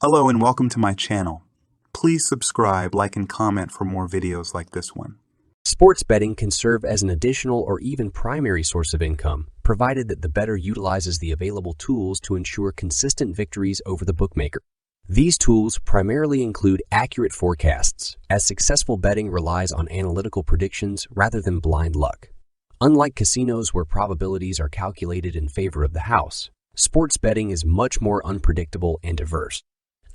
Hello and welcome to my channel. Please subscribe, like, and comment for more videos like this one. Sports betting can serve as an additional or even primary source of income, provided that the bettor utilizes the available tools to ensure consistent victories over the bookmaker. These tools primarily include accurate forecasts, as successful betting relies on analytical predictions rather than blind luck. Unlike casinos where probabilities are calculated in favor of the house, sports betting is much more unpredictable and diverse.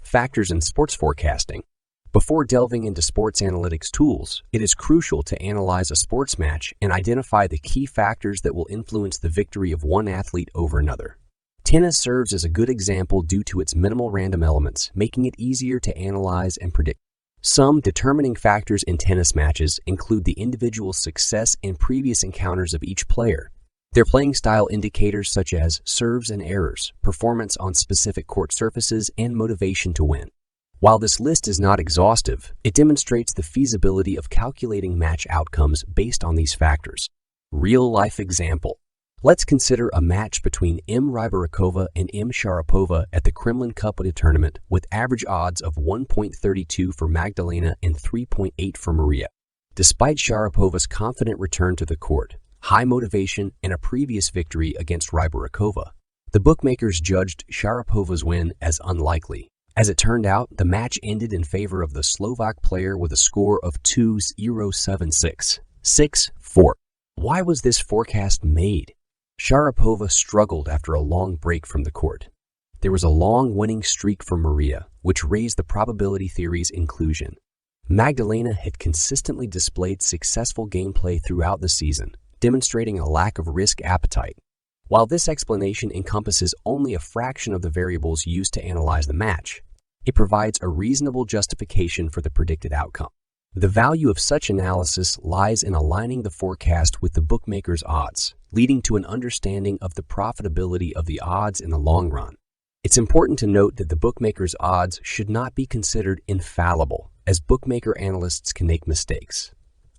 Factors in sports forecasting. Before delving into sports analytics tools, it is crucial to analyze a sports match and identify the key factors that will influence the victory of one athlete over another. Tennis serves as a good example due to its minimal random elements, making it easier to analyze and predict. Some determining factors in tennis matches include the individual success and previous encounters of each player, their playing style indicators such as serves and errors, performance on specific court surfaces, and motivation to win. While this list is not exhaustive, it demonstrates the feasibility of calculating match outcomes based on these factors. Real-life example. Let's consider a match between M. Rybarikova and M. Sharapova at the Kremlin Cup tournament with average odds of 1.32 for Magdalena and 3.8 for Maria. Despite Sharapova's confident return to the court, high motivation, and a previous victory against Rybarikova, the bookmakers judged Sharapova's win as unlikely. As it turned out, the match ended in favor of the Slovak player with a score of 2-0-7-6, 6-4. Why was this forecast made? Sharapova struggled after a long break from the court. There was a long winning streak for Maria, which raised the probability theory's inclusion. Magdalena had consistently displayed successful gameplay throughout the season, demonstrating a lack of risk appetite. While this explanation encompasses only a fraction of the variables used to analyze the match, it provides a reasonable justification for the predicted outcome. The value of such analysis lies in aligning the forecast with the bookmaker's odds, leading to an understanding of the profitability of the odds in the long run. It's important to note that the bookmaker's odds should not be considered infallible, as bookmaker analysts can make mistakes.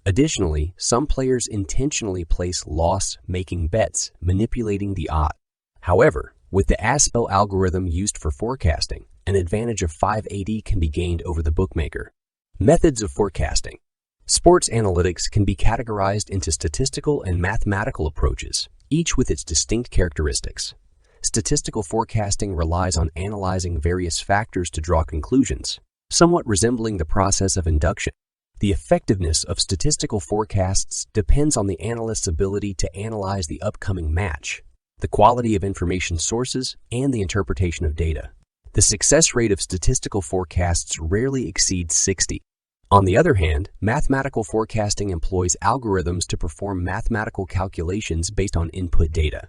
Additionally, some players intentionally place loss-making bets, manipulating the odds. However, with the ASPEL algorithm used for forecasting, an advantage of 580 can be gained over the bookmaker. Methods of forecasting. Sports analytics can be categorized into statistical and mathematical approaches, each with its distinct characteristics. Statistical forecasting relies on analyzing various factors to draw conclusions, somewhat resembling the process of induction. The effectiveness of statistical forecasts depends on the analyst's ability to analyze the upcoming match, the quality of information sources, and the interpretation of data. The success rate of statistical forecasts rarely exceeds 60. On the other hand, mathematical forecasting employs algorithms to perform mathematical calculations based on input data.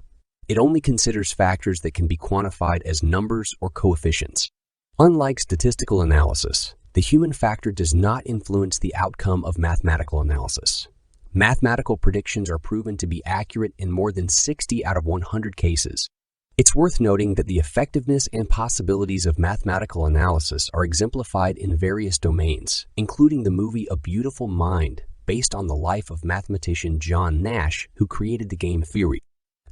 It only considers factors that can be quantified as numbers or coefficients. Unlike statistical analysis, the human factor does not influence the outcome of mathematical analysis. Mathematical predictions are proven to be accurate in more than 60 out of 100 cases. It's worth noting that the effectiveness and possibilities of mathematical analysis are exemplified in various domains, including the movie A Beautiful Mind, based on the life of mathematician John Nash, who created the game theory.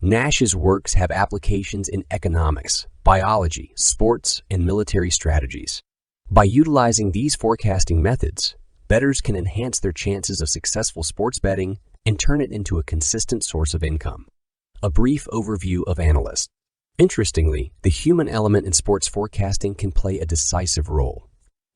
Nash's works have applications in economics, biology, sports, and military strategies. By utilizing these forecasting methods, bettors can enhance their chances of successful sports betting and turn it into a consistent source of income. A brief overview of analysts. Interestingly, the human element in sports forecasting can play a decisive role.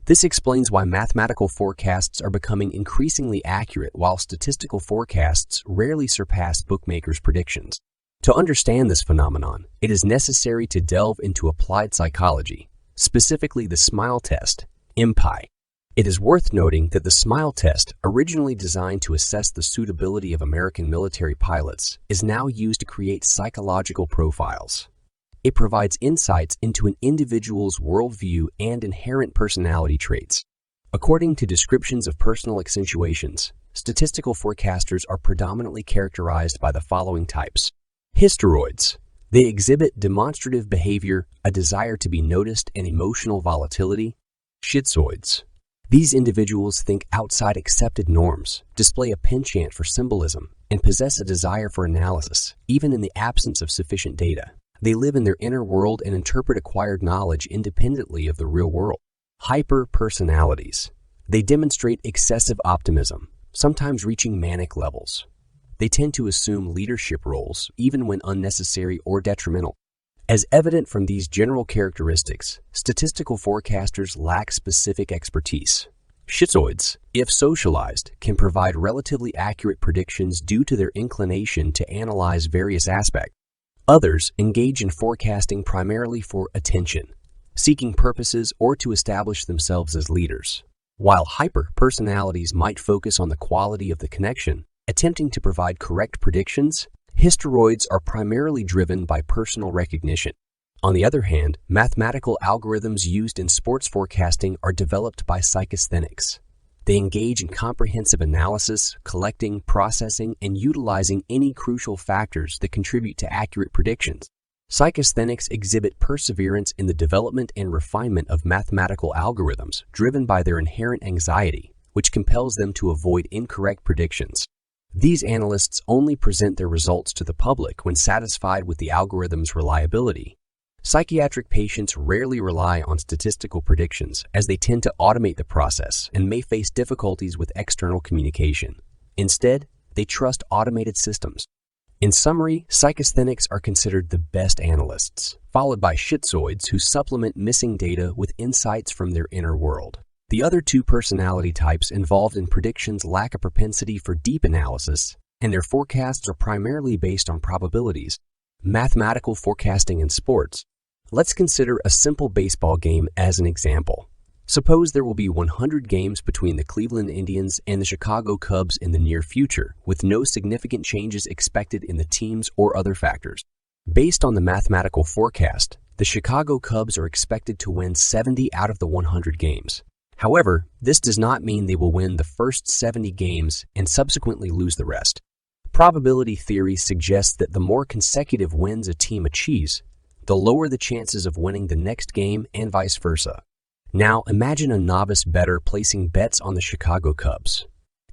This explains why mathematical forecasts are becoming increasingly accurate while statistical forecasts rarely surpass bookmakers' predictions. To understand this phenomenon, it is necessary to delve into applied psychology, specifically the SMILE test, MPI. It is worth noting that the SMILE test, originally designed to assess the suitability of American military pilots, is now used to create psychological profiles. It provides insights into an individual's worldview and inherent personality traits. According to descriptions of personal accentuations, statistical forecasters are predominantly characterized by the following types. Hysteroids. They exhibit demonstrative behavior, a desire to be noticed, and emotional volatility. Schizoids. These individuals think outside accepted norms, display a penchant for symbolism, and possess a desire for analysis, even in the absence of sufficient data. They live in their inner world and interpret acquired knowledge independently of the real world. Hyper-personalities. They demonstrate excessive optimism, sometimes reaching manic levels. They tend to assume leadership roles, even when unnecessary or detrimental. As evident from these general characteristics, statistical forecasters lack specific expertise. Schizoids, if socialized, can provide relatively accurate predictions due to their inclination to analyze various aspects. Others engage in forecasting primarily for attention, seeking purposes or to establish themselves as leaders. While hyper-personalities might focus on the quality of the connection, attempting to provide correct predictions, histeroids are primarily driven by personal recognition. On the other hand, mathematical algorithms used in sports forecasting are developed by psychasthenics. They engage in comprehensive analysis, collecting, processing, and utilizing any crucial factors that contribute to accurate predictions. Psychasthenics exhibit perseverance in the development and refinement of mathematical algorithms, driven by their inherent anxiety, which compels them to avoid incorrect predictions. These analysts only present their results to the public when satisfied with the algorithm's reliability. Psychiatric patients rarely rely on statistical predictions, as they tend to automate the process and may face difficulties with external communication. Instead, they trust automated systems. In summary, psychasthenics are considered the best analysts, followed by schizoids who supplement missing data with insights from their inner world. The other two personality types involved in predictions lack a propensity for deep analysis, and their forecasts are primarily based on probabilities. Mathematical forecasting in sports. Let's consider a simple baseball game as an example. Suppose there will be 100 games between the Cleveland Indians and the Chicago Cubs in the near future, with no significant changes expected in the teams or other factors. Based on the mathematical forecast, the Chicago Cubs are expected to win 70 out of the 100 games. However, this does not mean they will win the first 70 games and subsequently lose the rest. Probability theory suggests that the more consecutive wins a team achieves, the lower the chances of winning the next game and vice versa. Now, imagine a novice bettor placing bets on the Chicago Cubs.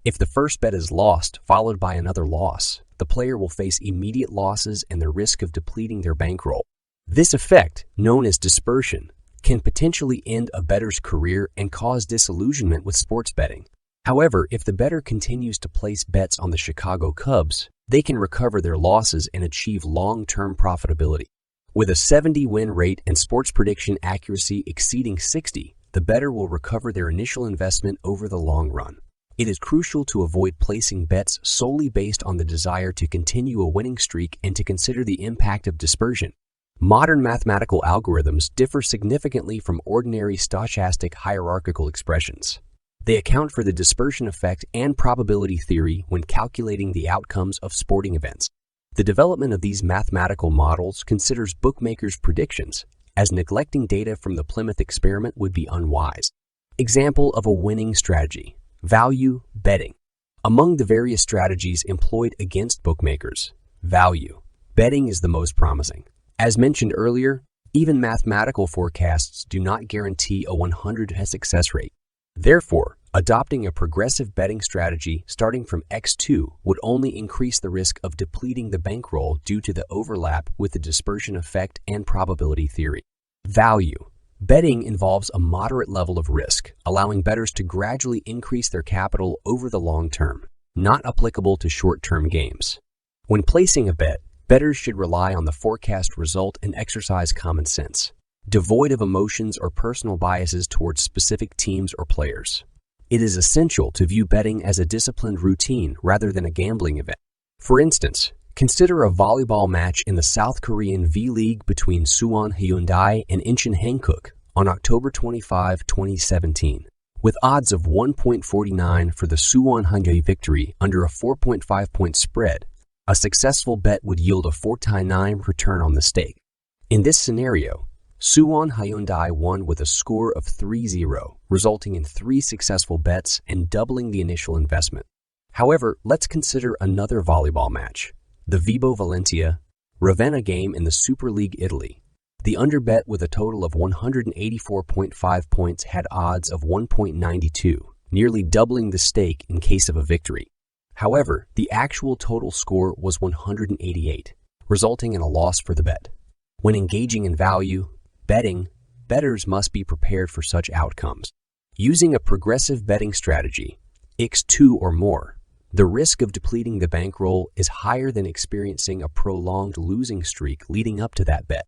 If the first bet is lost, followed by another loss, the player will face immediate losses and the risk of depleting their bankroll. This effect, known as dispersion, can potentially end a bettor's career and cause disillusionment with sports betting. However, if the bettor continues to place bets on the Chicago Cubs, they can recover their losses and achieve long-term profitability. With a 70 win rate and sports prediction accuracy exceeding 60, the bettor will recover their initial investment over the long run. It is crucial to avoid placing bets solely based on the desire to continue a winning streak and to consider the impact of dispersion. Modern mathematical algorithms differ significantly from ordinary stochastic hierarchical expressions. They account for the dispersion effect and probability theory when calculating the outcomes of sporting events. The development of these mathematical models considers bookmakers' predictions, as neglecting data from the Plymouth experiment would be unwise. Example of a winning strategy: value betting. Among the various strategies employed against bookmakers, value betting is the most promising. As mentioned earlier, even mathematical forecasts do not guarantee a 100% success rate. Therefore, adopting a progressive betting strategy starting from X2 would only increase the risk of depleting the bankroll due to the overlap with the dispersion effect and probability theory. Value betting involves a moderate level of risk, allowing bettors to gradually increase their capital over the long term, not applicable to short-term games. When placing a bet, bettors should rely on the forecast result and exercise common sense, devoid of emotions or personal biases towards specific teams or players. It is essential to view betting as a disciplined routine rather than a gambling event. For instance, consider a volleyball match in the South Korean V-League between Suwon Hyundai and Incheon Hankook on October 25, 2017. With odds of 1.49 for the Suwon Hyundai victory under a 4.5-point spread, a successful bet would yield a 4-9 return on the stake. In this scenario, Suwon Hyundai won with a score of 3-0, resulting in 3 successful bets and doubling the initial investment. However, let's consider another volleyball match, the Vibo Valentia Ravenna game in the Super League Italy. The underbet with a total of 184.5 points had odds of 1.92, nearly doubling the stake in case of a victory. However, the actual total score was 188, resulting in a loss for the bet. When engaging in value betting, bettors must be prepared for such outcomes. Using a progressive betting strategy, x2 or more, the risk of depleting the bankroll is higher than experiencing a prolonged losing streak leading up to that bet.